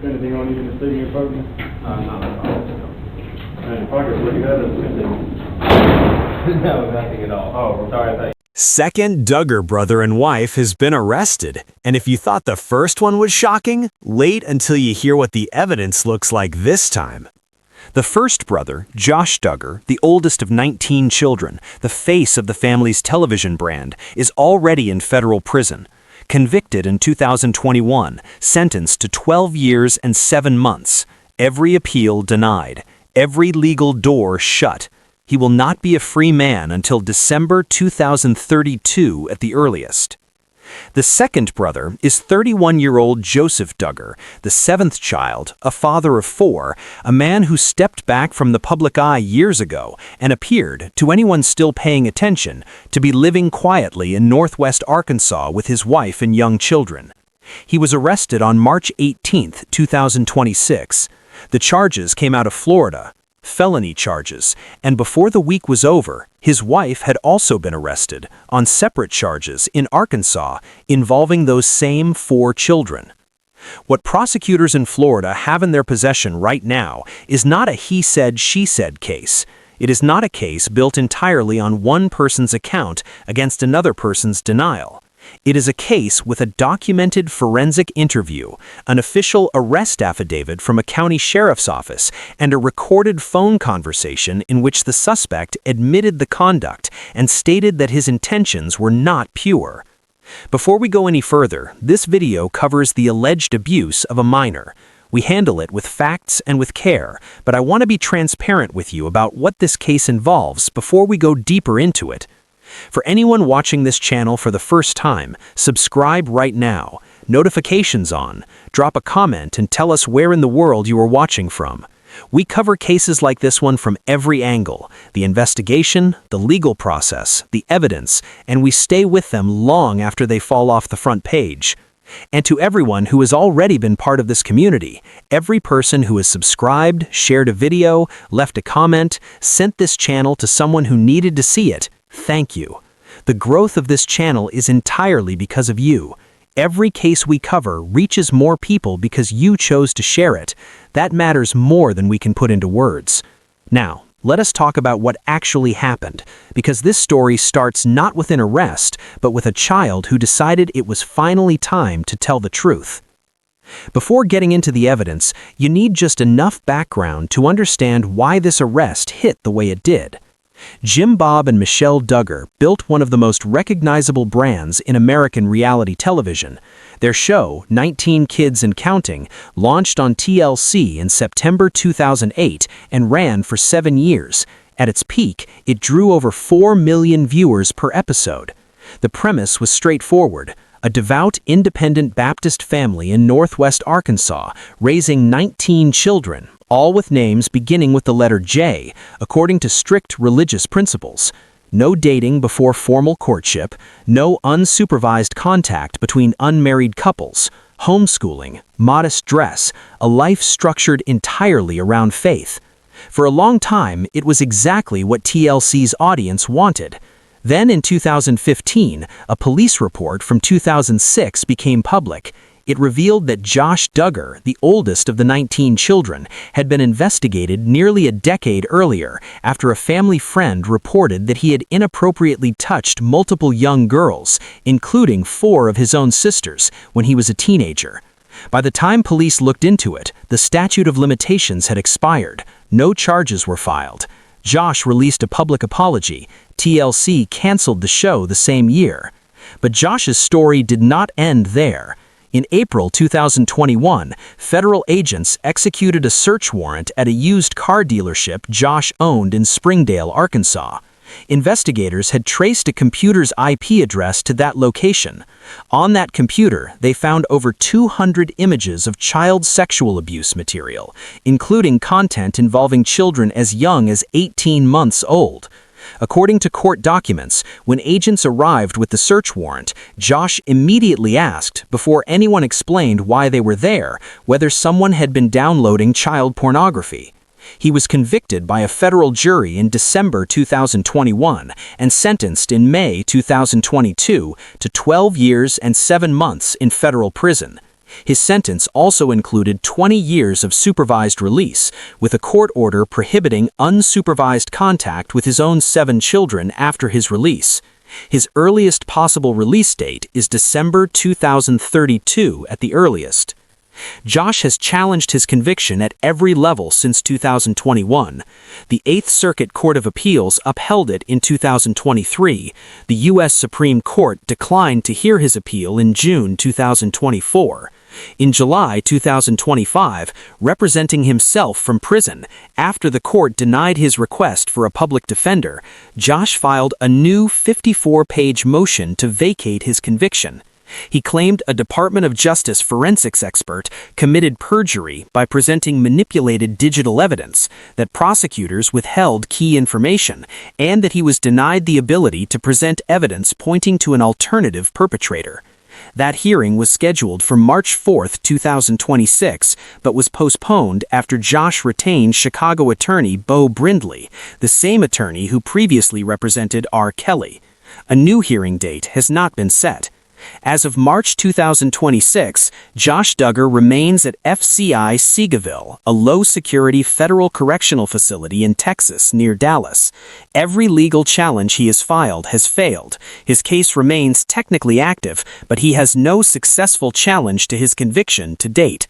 Anything on you in the city of Pokey? Not at all. And if I could look at it, No, nothing at all. Oh, Sorry, I thought Second Duggar brother and wife has been arrested, and if you thought the first one was shocking, wait until you hear what the evidence looks like this time. The first brother, Josh Duggar, the oldest of 19 children, the face of the family's television brand, is already in federal prison. Convicted in 2021, sentenced to 12 years and 7 months. Every appeal denied. Every legal door shut. He will not be a free man until December 2032 at the earliest. The second brother is 31-year-old Joseph Duggar, the seventh child, a father of 4, a man who stepped back from the public eye years ago and appeared, to anyone still paying attention, to be living quietly in northwest Arkansas with his wife and young children. He was arrested on March 18, 2026. The charges came out of Florida. Felony charges, and before the week was over, his wife had also been arrested on separate charges in Arkansas involving those same 4 children. What prosecutors in Florida have in their possession right now is not a he said, she said case. It is not a case built entirely on one person's account against another person's denial. It is a case with a documented forensic interview, an official arrest affidavit from a county sheriff's office, and a recorded phone conversation in which the suspect admitted the conduct and stated that his intentions were not pure. Before we go any further, this video covers the alleged abuse of a minor. We handle it with facts and with care, but I want to be transparent with you about what this case involves before we go deeper into it. For anyone watching this channel for the first time, subscribe right now, notifications on, drop a comment and tell us where in the world you are watching from. We cover cases like this one from every angle, the investigation, the legal process, the evidence, and we stay with them long after they fall off the front page. And to everyone who has already been part of this community, every person who has subscribed, shared a video, left a comment, sent this channel to someone who needed to see it, thank you. The growth of this channel is entirely because of you. Every case we cover reaches more people because you chose to share it. That matters more than we can put into words. Now, let us talk about what actually happened, because this story starts not with an arrest, but with a child who decided it was finally time to tell the truth. Before getting into the evidence, you need just enough background to understand why this arrest hit the way it did. Jim Bob and Michelle Duggar built one of the most recognizable brands in American reality television. Their show, 19 Kids and Counting, launched on TLC in September 2008 and ran for 7 years. At its peak, it drew over 4 million viewers per episode. The premise was straightforward. A devout, independent Baptist family in northwest Arkansas, raising 19 children, all with names beginning with the letter J, according to strict religious principles. No dating before formal courtship, no unsupervised contact between unmarried couples, homeschooling, modest dress, a life structured entirely around faith. For a long time, it was exactly what TLC's audience wanted. Then in 2015, a police report from 2006 became public. It revealed that Josh Duggar, the oldest of the 19 children, had been investigated nearly a decade earlier after a family friend reported that he had inappropriately touched multiple young girls, including 4 of his own sisters, when he was a teenager. By the time police looked into it, the statute of limitations had expired. No charges were filed. Josh released a public apology. TLC canceled the show the same year. But Josh's story did not end there. In April 2021, federal agents executed a search warrant at a used car dealership Josh owned in Springdale, Arkansas. Investigators had traced a computer's IP address to that location. On that computer, they found over 200 images of child sexual abuse material, including content involving children as young as 18 months old. According to court documents, when agents arrived with the search warrant, Josh immediately asked, before anyone explained why they were there, whether someone had been downloading child pornography. He was convicted by a federal jury in December 2021 and sentenced in May 2022 to 12 years and 7 months in federal prison. His sentence also included 20 years of supervised release, with a court order prohibiting unsupervised contact with his own 7 children after his release. His earliest possible release date is December 2032 at the earliest. Josh has challenged his conviction at every level since 2021. The Eighth Circuit Court of Appeals upheld it in 2023. The U.S. Supreme Court declined to hear his appeal in June 2024. In July 2025, representing himself from prison, after the court denied his request for a public defender, Josh filed a new 54-page motion to vacate his conviction. He claimed a Department of Justice forensics expert committed perjury by presenting manipulated digital evidence, that prosecutors withheld key information, and that he was denied the ability to present evidence pointing to an alternative perpetrator. That hearing was scheduled for March 4, 2026, but was postponed after Josh retained Chicago attorney Bo Brindley, the same attorney who previously represented R. Kelly. A new hearing date has not been set. As of March 2026, Josh Duggar remains at FCI Seagoville, a low-security federal correctional facility in Texas near Dallas. Every legal challenge he has filed has failed. His case remains technically active, but he has no successful challenge to his conviction to date.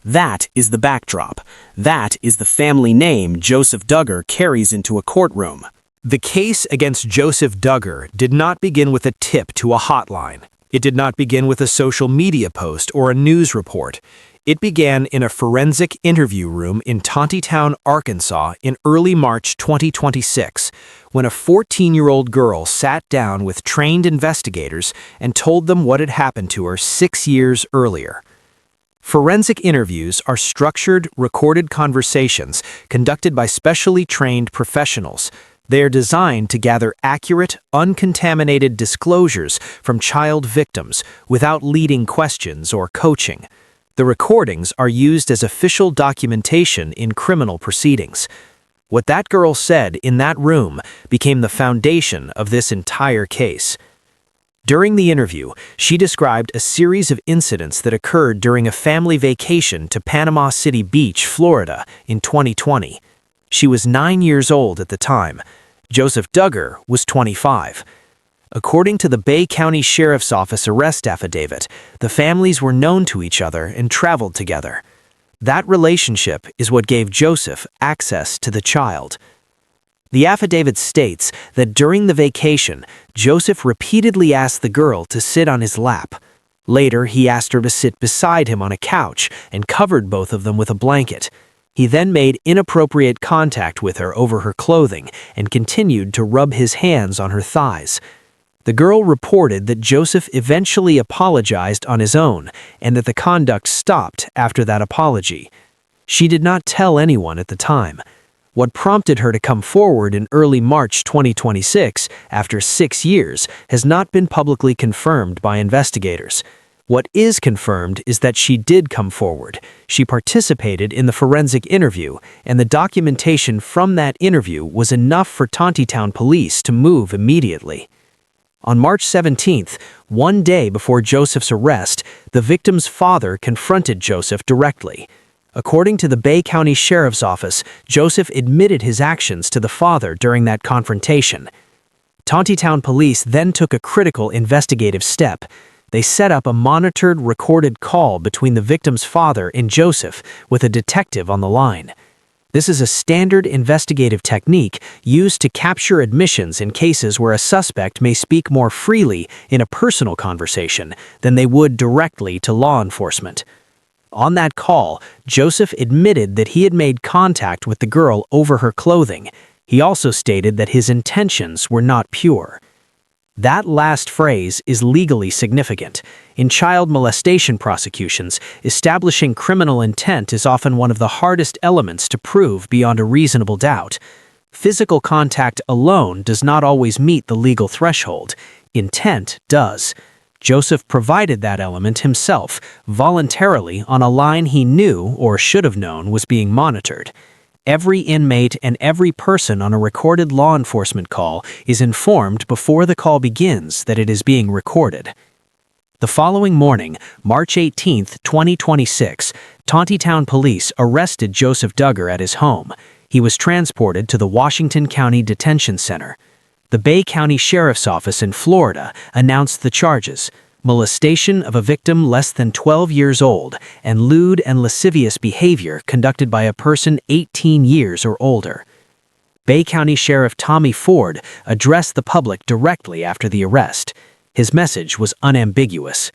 That is the backdrop. That is the family name Joseph Duggar carries into a courtroom. The case against Joseph Duggar did not begin with a tip to a hotline. It did not begin with a social media post or a news report. It began in a forensic interview room in Tontitown, Arkansas in early March 2026, when a 14-year-old girl sat down with trained investigators and told them what had happened to her 6 years earlier. Forensic interviews are structured, recorded conversations conducted by specially trained professionals. They are designed to gather accurate, uncontaminated disclosures from child victims without leading questions or coaching. The recordings are used as official documentation in criminal proceedings. What that girl said in that room became the foundation of this entire case. During the interview, she described a series of incidents that occurred during a family vacation to Panama City Beach, Florida, in 2020. She was 9 years old at the time. Joseph Duggar was 25. According to the Bay County Sheriff's Office arrest affidavit, the families were known to each other and traveled together. That relationship is what gave Joseph access to the child. The affidavit states that during the vacation, Joseph repeatedly asked the girl to sit on his lap. Later, he asked her to sit beside him on a couch and covered both of them with a blanket. He then made inappropriate contact with her over her clothing and continued to rub his hands on her thighs. The girl reported that Joseph eventually apologized on his own and that the conduct stopped after that apology. She did not tell anyone at the time. What prompted her to come forward in early March 2026, after 6 years, has not been publicly confirmed by investigators. What is confirmed is that she did come forward. She participated in the forensic interview, and the documentation from that interview was enough for Tontitown police to move immediately. On March 17th, one day before Joseph's arrest, the victim's father confronted Joseph directly. According to the Bay County Sheriff's Office, Joseph admitted his actions to the father during that confrontation. Tontitown police then took a critical investigative step. They set up a monitored, recorded call between the victim's father and Joseph with a detective on the line. This is a standard investigative technique used to capture admissions in cases where a suspect may speak more freely in a personal conversation than they would directly to law enforcement. On that call, Joseph admitted that he had made contact with the girl over her clothing. He also stated that his intentions were not pure. That last phrase is legally significant. In child molestation prosecutions, establishing criminal intent is often one of the hardest elements to prove beyond a reasonable doubt. Physical contact alone does not always meet the legal threshold. Intent does. Joseph provided that element himself, voluntarily, on a line he knew, or should have known, was being monitored. Every inmate and every person on a recorded law enforcement call is informed before the call begins that it is being recorded. The following morning, March 18, 2026, Tontitown police arrested Joseph Duggar at his home. He was transported to the Washington County Detention Center. The Bay County Sheriff's Office in Florida announced the charges: molestation of a victim less than 12 years old and lewd and lascivious behavior conducted by a person 18 years or older. Bay County Sheriff Tommy Ford addressed the public directly after the arrest. His message was unambiguous.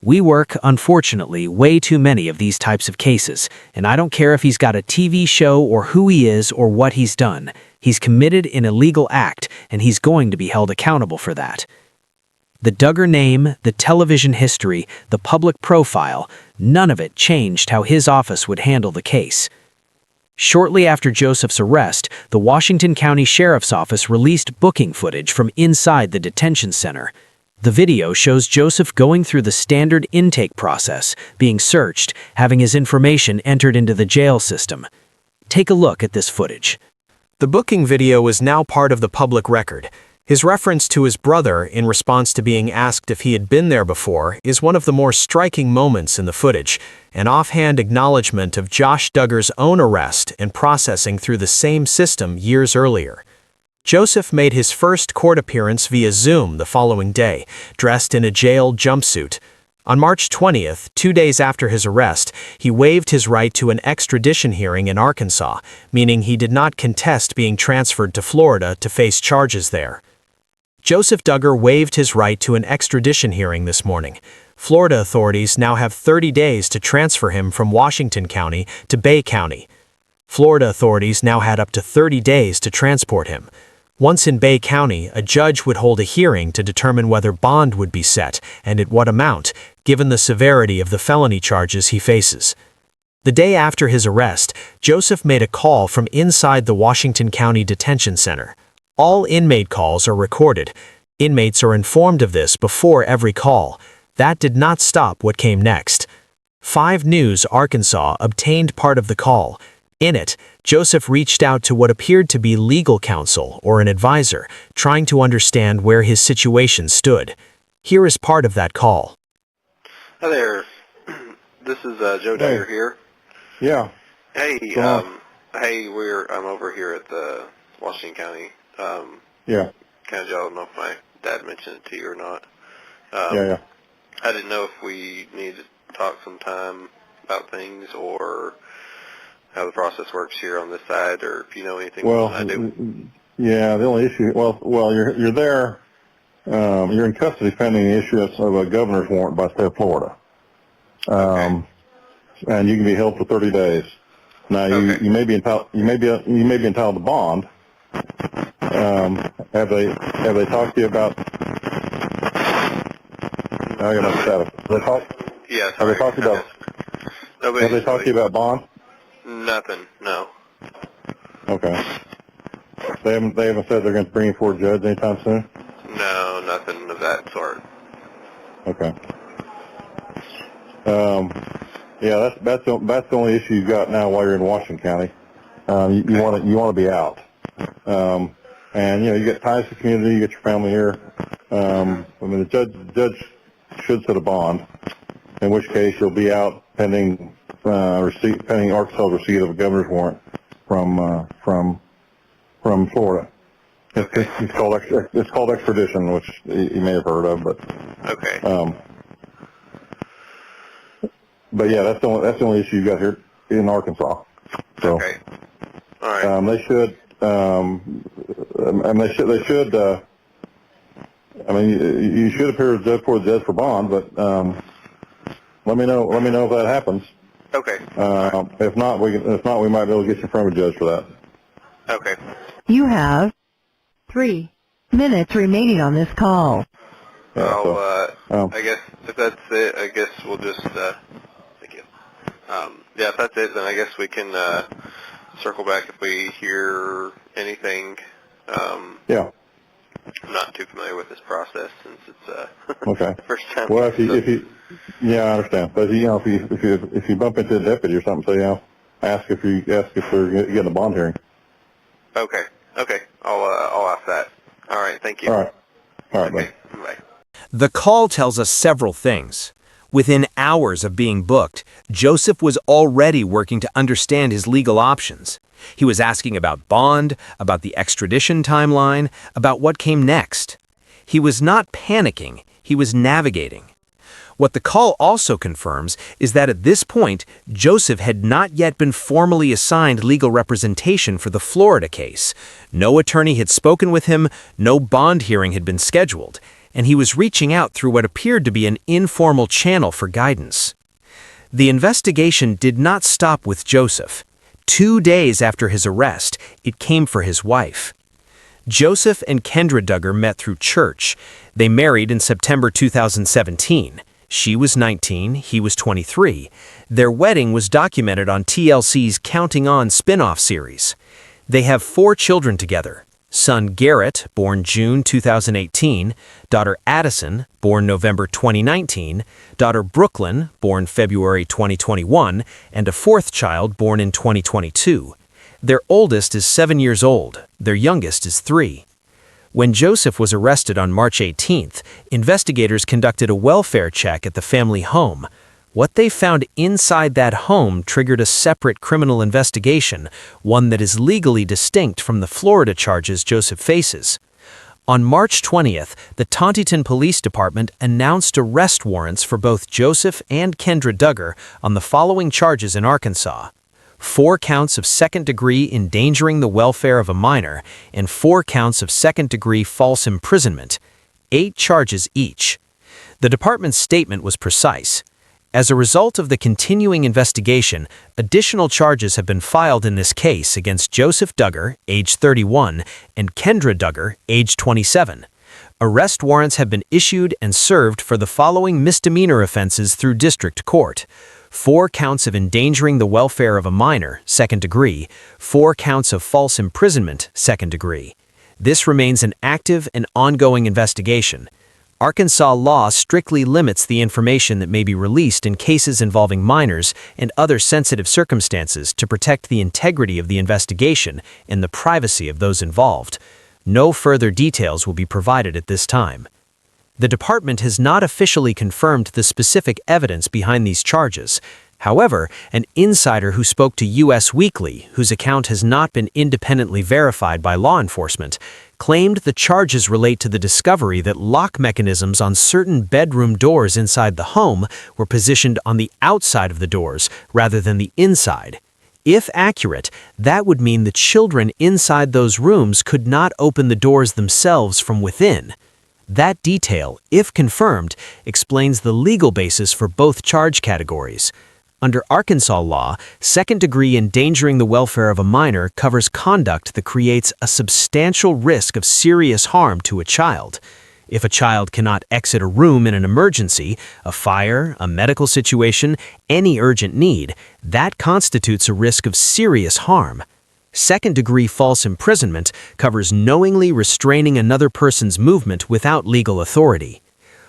"We work, unfortunately, way too many of these types of cases, and I don't care if he's got a TV show or who he is or what he's done. He's committed an illegal act, and he's going to be held accountable for that." The Duggar name, the television history, the public profile, none of it changed how his office would handle the case. Shortly after Joseph's arrest, the Washington County Sheriff's Office released booking footage from inside the detention center. The video shows Joseph going through the standard intake process, being searched, having his information entered into the jail system. Take a look at this footage. The booking video is now part of the public record. His reference to his brother in response to being asked if he had been there before is one of the more striking moments in the footage, an offhand acknowledgement of Josh Duggar's own arrest and processing through the same system years earlier. Joseph made his first court appearance via Zoom the following day, dressed in a jail jumpsuit. On March 20th, 2 days after his arrest, he waived his right to an extradition hearing in Arkansas, meaning he did not contest being transferred to Florida to face charges there. Joseph Duggar waived his right to an extradition hearing this morning. Florida authorities now have 30 days to transfer him from Washington County to Bay County. Florida authorities now had up to 30 days to transport him. Once in Bay County, a judge would hold a hearing to determine whether bond would be set and at what amount, given the severity of the felony charges he faces. The day after his arrest, Joseph made a call from inside the Washington County Detention Center. All inmate calls are recorded. Inmates are informed of this before every call. That did not stop what came next. 5 News Arkansas obtained part of the call. In it, Joseph reached out to what appeared to be legal counsel or an advisor, trying to understand where his situation stood. Here is part of that call. Hi there. This is Joe Duggar here. Yeah. Hey, hey, I'm over here at the Washington County. Yeah. Kind of, I don't know if my dad mentioned it to you or not. Yeah. I didn't know if we need to talk sometime about things or how the process works here on this side, or if you know anything. Well, I do. yeah. The only issue, well, you're there. You're in custody pending the issuance of a governor's warrant by the state of Florida. Okay. And you can be held for 30 days. Now, you may be entitled to bond. Have they talked to you about? I got my status. Yeah. Have they talked to you about? Have they talked to you about bond? Nothing. No. Okay. They haven't said they're going to bring you before a judge anytime soon? No, nothing of that sort. Okay. Yeah, that's the only issue you've got now while you're in Washington County. You want to be out. And you get ties to the community, you get your family here. I mean, the judge should set a bond, in which case you'll be out pending Arkansas receipt of a governor's warrant from Florida. It's called extradition, which you may have heard of, but Okay. But yeah, that's the only issue you got here in Arkansas. So, Okay. All right. they should. They should. I mean, you should appear before the judge for bond, but let me know if that happens. Okay. If not, we might be able to get you in front of a judge for that. Okay. You have 3 minutes remaining on this call. Yeah, I guess if that's it, I guess we'll just, thank you. Yeah, if that's it, then I guess we can, circle back if we hear anything. Yeah. I'm not too familiar with this process since it's, Okay. the first time. Well, if you, yeah, I understand. But if you bump into a deputy or something, so ask if they're getting a bond hearing. Okay. I'll ask that. All right. Thank you. All right. Okay. Bye. Bye. The call tells us several things. Within hours of being booked, Joseph was already working to understand his legal options. He was asking about bond, about the extradition timeline, about what came next. He was not panicking, he was navigating. What the call also confirms is that at this point, Joseph had not yet been formally assigned legal representation for the Florida case. No attorney had spoken with him, no bond hearing had been scheduled, and he was reaching out through what appeared to be an informal channel for guidance. The investigation did not stop with Joseph. 2 days after his arrest, it came for his wife. Joseph and Kendra Duggar met through church. They married in September 2017. She was 19, he was 23. Their wedding was documented on TLC's Counting On spin-off series. They have 4 children together. Son Garrett, born June 2018, daughter Addison, born November 2019, daughter Brooklyn, born February 2021, and a 4th child born in 2022. Their oldest is 7 years old, their youngest is 3. When Joseph was arrested on March 18th, investigators conducted a welfare check at the family home. What they found inside that home triggered a separate criminal investigation, one that is legally distinct from the Florida charges Joseph faces. On March 20th, the Tontiton Police Department announced arrest warrants for both Joseph and Kendra Duggar on the following charges in Arkansas: 4 counts of second-degree endangering the welfare of a minor, and 4 counts of second-degree false imprisonment, 8 charges each. The department's statement was precise. As a result of the continuing investigation, additional charges have been filed in this case against Joseph Duggar, age 31, and Kendra Duggar, age 27. Arrest warrants have been issued and served for the following misdemeanor offenses through district court: 4 counts of endangering the welfare of a minor, second degree, 4 counts of false imprisonment, second degree. This remains an active and ongoing investigation. Arkansas law strictly limits the information that may be released in cases involving minors and other sensitive circumstances to protect the integrity of the investigation and the privacy of those involved. No further details will be provided at this time. The department has not officially confirmed the specific evidence behind these charges. However, an insider who spoke to U.S. Weekly, whose account has not been independently verified by law enforcement, claimed the charges relate to the discovery that lock mechanisms on certain bedroom doors inside the home were positioned on the outside of the doors rather than the inside. If accurate, that would mean the children inside those rooms could not open the doors themselves from within. That detail, if confirmed, explains the legal basis for both charge categories. Under Arkansas law, second-degree endangering the welfare of a minor covers conduct that creates a substantial risk of serious harm to a child. If a child cannot exit a room in an emergency, a fire, a medical situation, any urgent need, that constitutes a risk of serious harm. Second-degree false imprisonment covers knowingly restraining another person's movement without legal authority.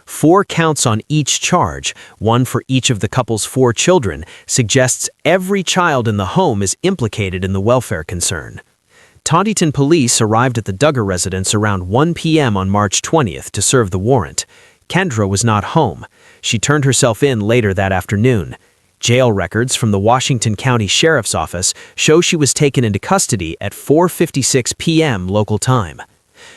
4 counts on each charge, 1 for each of the couple's 4 children, suggests every child in the home is implicated in the welfare concern. Tontiton police arrived at the Duggar residence around 1 p.m. on March 20th to serve the warrant. Kendra was not home. She turned herself in later that afternoon. Jail records from the Washington County Sheriff's Office show she was taken into custody at 4:56 p.m. local time.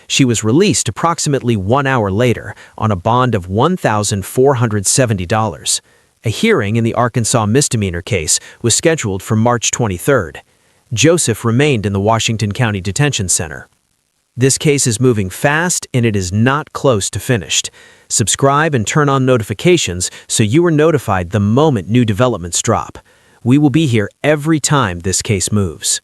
She was released approximately 1 hour later on a bond of $1,470. A hearing in the Arkansas misdemeanor case was scheduled for March 23rd. Joseph remained in the Washington County Detention Center. This case is moving fast and it is not close to finished. Subscribe and turn on notifications so you are notified the moment new developments drop. We will be here every time this case moves.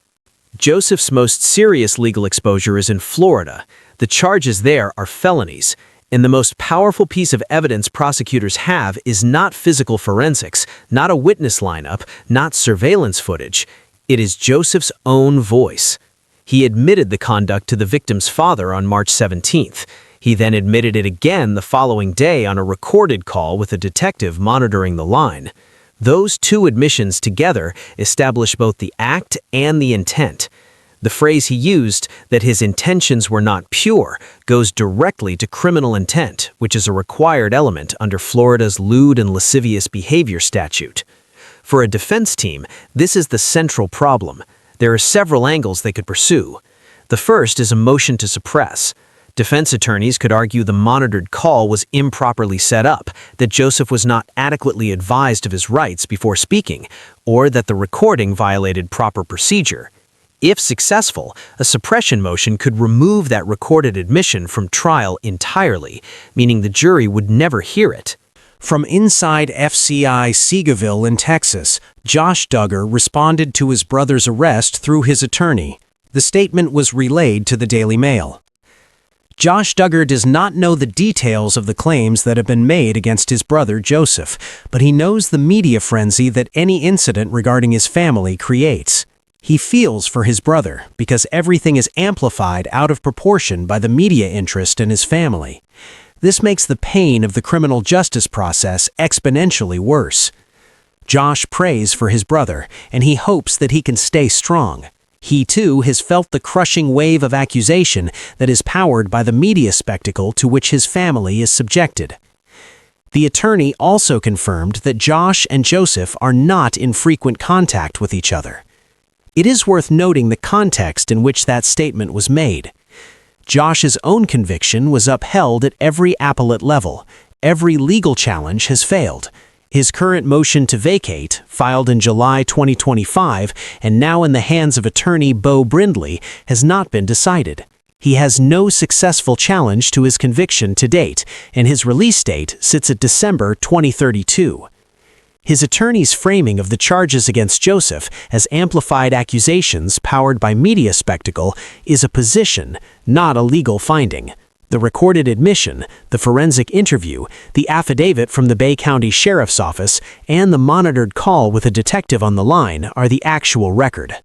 Joseph's most serious legal exposure is in Florida. The charges there are felonies, and the most powerful piece of evidence prosecutors have is not physical forensics, not a witness lineup, not surveillance footage. It is Joseph's own voice. He admitted the conduct to the victim's father on March 17th. He then admitted it again the following day on a recorded call with a detective monitoring the line. Those 2 admissions together establish both the act and the intent. The phrase he used, that his intentions were not pure, goes directly to criminal intent, which is a required element under Florida's lewd and lascivious behavior statute. For a defense team, this is the central problem. There are several angles they could pursue. The first is a motion to suppress. Defense attorneys could argue the monitored call was improperly set up, that Joseph was not adequately advised of his rights before speaking, or that the recording violated proper procedure. If successful, a suppression motion could remove that recorded admission from trial entirely, meaning the jury would never hear it. From inside FCI Seagoville in Texas, Josh Duggar responded to his brother's arrest through his attorney. The statement was relayed to the Daily Mail. Josh Duggar does not know the details of the claims that have been made against his brother Joseph, but he knows the media frenzy that any incident regarding his family creates. He feels for his brother because everything is amplified out of proportion by the media interest in his family. This makes the pain of the criminal justice process exponentially worse. Josh prays for his brother, and he hopes that he can stay strong. He, too, has felt the crushing wave of accusation that is powered by the media spectacle to which his family is subjected. The attorney also confirmed that Josh and Joseph are not in frequent contact with each other. It is worth noting the context in which that statement was made. Josh's own conviction was upheld at every appellate level. Every legal challenge has failed. His current motion to vacate, filed in July 2025 and now in the hands of attorney Beau Brindley, has not been decided. He has no successful challenge to his conviction to date, and his release date sits at December 2032. His attorney's framing of the charges against Joseph as amplified accusations powered by media spectacle is a position, not a legal finding. The recorded admission, the forensic interview, the affidavit from the Bay County Sheriff's Office, and the monitored call with a detective on the line are the actual record.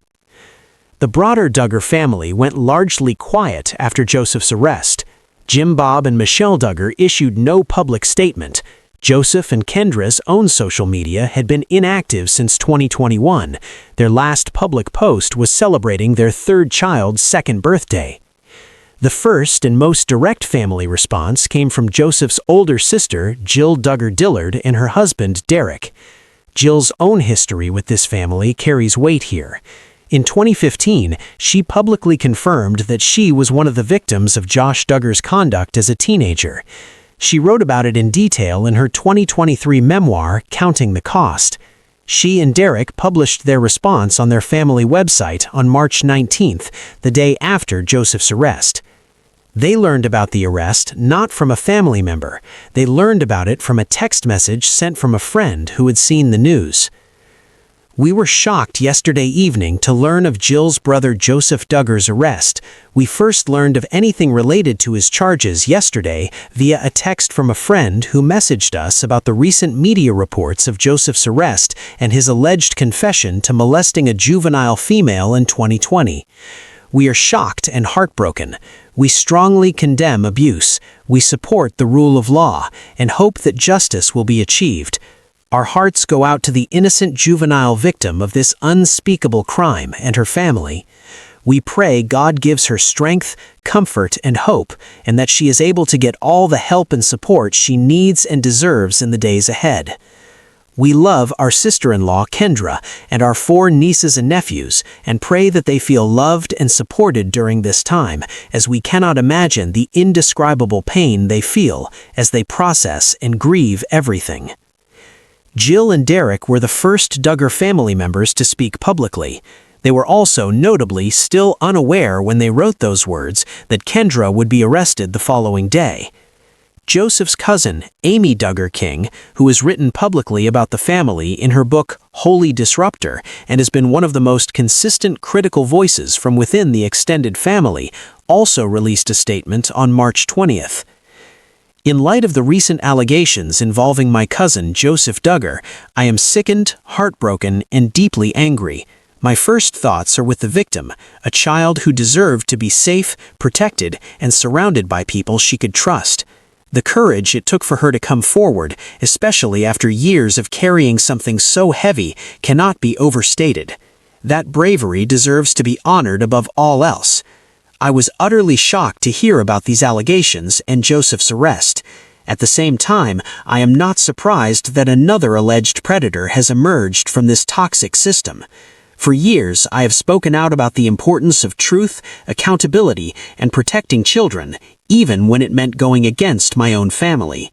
The broader Duggar family went largely quiet after Joseph's arrest. Jim Bob and Michelle Duggar issued no public statement. Joseph and Kendra's own social media had been inactive since 2021. Their last public post was celebrating their third child's second birthday. The first and most direct family response came from Joseph's older sister, Jill Duggar Dillard, and her husband, Derek. Jill's own history with this family carries weight here. In 2015, she publicly confirmed that she was one of the victims of Josh Duggar's conduct as a teenager. She wrote about it in detail in her 2023 memoir, Counting the Cost. She and Derek published their response on their family website on March 19th, the day after Joseph's arrest. They learned about the arrest not from a family member. They learned about it from a text message sent from a friend who had seen the news. We were shocked yesterday evening to learn of Jill's brother Joseph Duggar's arrest. We first learned of anything related to his charges yesterday via a text from a friend who messaged us about the recent media reports of Joseph's arrest and his alleged confession to molesting a juvenile female in 2020. We are shocked and heartbroken. We strongly condemn abuse. We support the rule of law and hope that justice will be achieved. Our hearts go out to the innocent juvenile victim of this unspeakable crime and her family. We pray God gives her strength, comfort, and hope, and that she is able to get all the help and support she needs and deserves in the days ahead. We love our sister-in-law, Kendra, and our 4 nieces and nephews, and pray that they feel loved and supported during this time, as we cannot imagine the indescribable pain they feel as they process and grieve everything. Jill and Derek were the first Duggar family members to speak publicly. They were also notably still unaware when they wrote those words that Kendra would be arrested the following day. Joseph's cousin, Amy Duggar King, who has written publicly about the family in her book Holy Disruptor and has been one of the most consistent critical voices from within the extended family, also released a statement on March 20th. In light of the recent allegations involving my cousin Joseph Duggar, I am sickened, heartbroken, and deeply angry. My first thoughts are with the victim, a child who deserved to be safe, protected, and surrounded by people she could trust. The courage it took for her to come forward, especially after years of carrying something so heavy, cannot be overstated. That bravery deserves to be honored above all else. I was utterly shocked to hear about these allegations and Joseph's arrest. At the same time, I am not surprised that another alleged predator has emerged from this toxic system. For years, I have spoken out about the importance of truth, accountability, and protecting children, even when it meant going against my own family.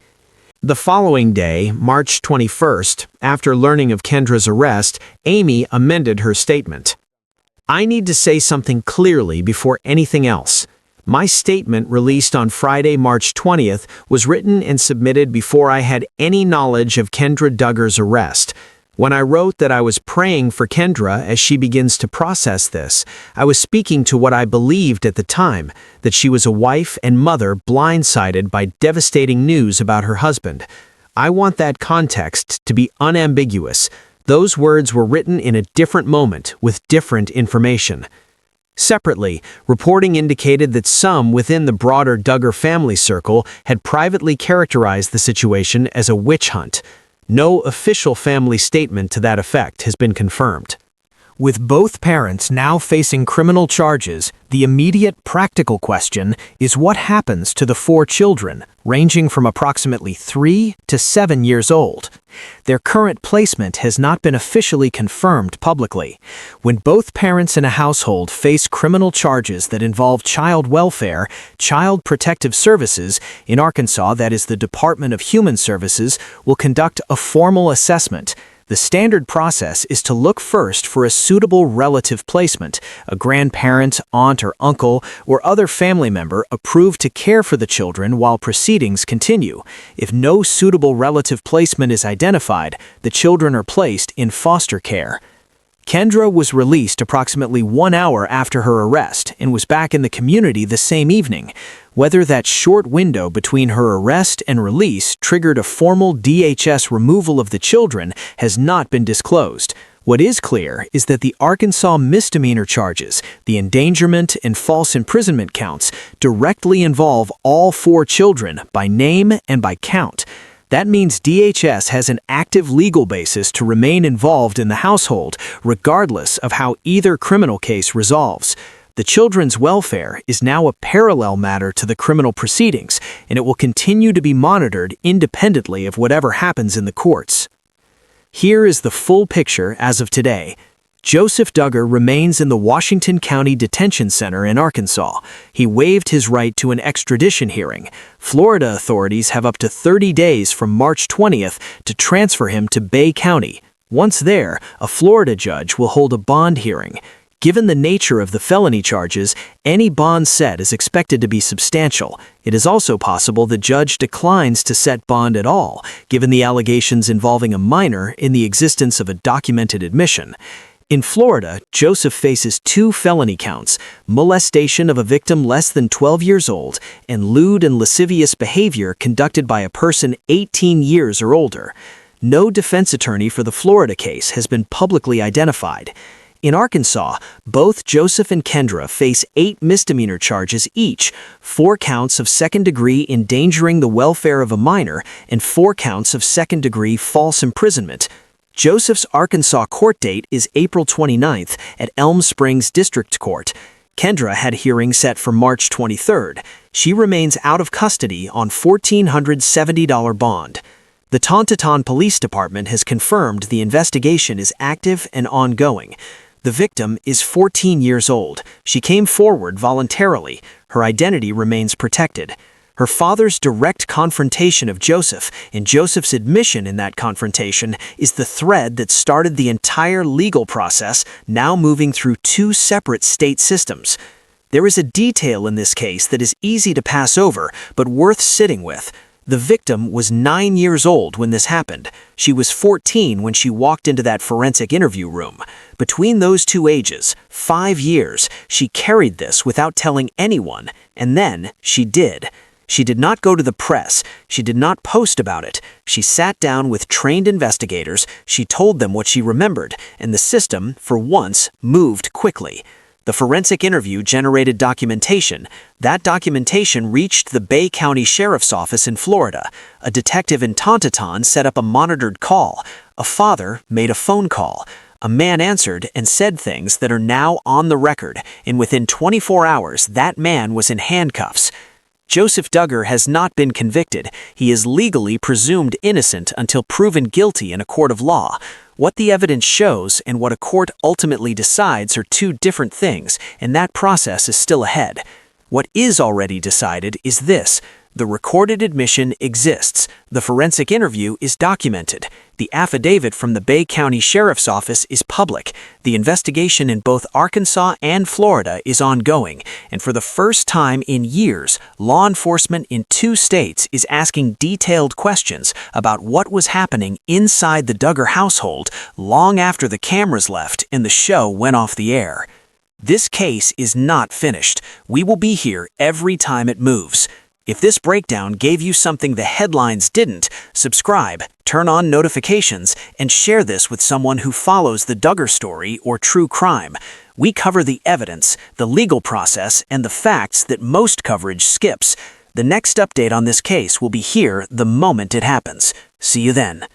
The following day, March 21st, after learning of Kendra's arrest, Amy amended her statement. I need to say something clearly before anything else. My statement released on Friday, March 20th, was written and submitted before I had any knowledge of Kendra Duggar's arrest. When I wrote that I was praying for Kendra as she begins to process this, I was speaking to what I believed at the time, that she was a wife and mother blindsided by devastating news about her husband. I want that context to be unambiguous. Those words were written in a different moment with different information. Separately, reporting indicated that some within the broader Duggar family circle had privately characterized the situation as a witch hunt. No official family statement to that effect has been confirmed. With both parents now facing criminal charges, the immediate practical question is what happens to the 4 children, ranging from approximately 3 to 7 years old. Their current placement has not been officially confirmed publicly. When both parents in a household face criminal charges that involve child welfare, Child Protective Services, in Arkansas, that is the Department of Human Services, will conduct a formal assessment. The standard process is to look first for a suitable relative placement, a grandparent, aunt or uncle, or other family member approved to care for the children while proceedings continue. If no suitable relative placement is identified, the children are placed in foster care. Kendra was released approximately 1 hour after her arrest and was back in the community the same evening. Whether that short window between her arrest and release triggered a formal DHS removal of the children has not been disclosed. What is clear is that the Arkansas misdemeanor charges, the endangerment and false imprisonment counts, directly involve all 4 children by name and by count. That means DHS has an active legal basis to remain involved in the household, regardless of how either criminal case resolves. The children's welfare is now a parallel matter to the criminal proceedings, and it will continue to be monitored independently of whatever happens in the courts. Here is the full picture as of today. Joseph Duggar remains in the Washington County Detention Center in Arkansas. He waived his right to an extradition hearing. Florida authorities have up to 30 days from March 20th to transfer him to Bay County. Once there, a Florida judge will hold a bond hearing. Given the nature of the felony charges, any bond set is expected to be substantial. It is also possible the judge declines to set bond at all, given the allegations involving a minor in the existence of a documented admission. In Florida, Joseph faces 2 felony counts, molestation of a victim less than 12 years old, and lewd and lascivious behavior conducted by a person 18 years or older. No defense attorney for the Florida case has been publicly identified. In Arkansas, both Joseph and Kendra face 8 misdemeanor charges each, 4 counts of second-degree endangering the welfare of a minor, and 4 counts of second-degree false imprisonment. Joseph's Arkansas court date is April 29th at Elm Springs District Court. Kendra had hearing set for March 23rd. She remains out of custody on $1,470 bond. The Tontoton Police Department has confirmed the investigation is active and ongoing. The victim is 14 years old. She came forward voluntarily. Her identity remains protected. Her father's direct confrontation of Joseph and Joseph's admission in that confrontation is the thread that started the entire legal process, now moving through 2 separate state systems. There is a detail in this case that is easy to pass over, but worth sitting with. The victim was 9 years old when this happened. She was 14 when she walked into that forensic interview room. Between those 2 ages, 5 years, she carried this without telling anyone, and then she did. She did not go to the press. She did not post about it. She sat down with trained investigators. She told them what she remembered, and the system, for once, moved quickly. The forensic interview generated documentation. That documentation reached the Bay County Sheriff's Office in Florida. A detective in Tontoton set up a monitored call. A father made a phone call. A man answered and said things that are now on the record, and within 24 hours, that man was in handcuffs. Joseph Duggar has not been convicted. He is legally presumed innocent until proven guilty in a court of law. What the evidence shows and what a court ultimately decides are two different things, and that process is still ahead. What is already decided is this: the recorded admission exists, the forensic interview is documented, the affidavit from the Bay County Sheriff's Office is public, the investigation in both Arkansas and Florida is ongoing, and for the first time in years, law enforcement in 2 states is asking detailed questions about what was happening inside the Duggar household long after the cameras left and the show went off the air. This case is not finished. We will be here every time it moves. If this breakdown gave you something the headlines didn't, subscribe, turn on notifications, and share this with someone who follows the Duggar story or true crime. We cover the evidence, the legal process, and the facts that most coverage skips. The next update on this case will be here the moment it happens. See you then.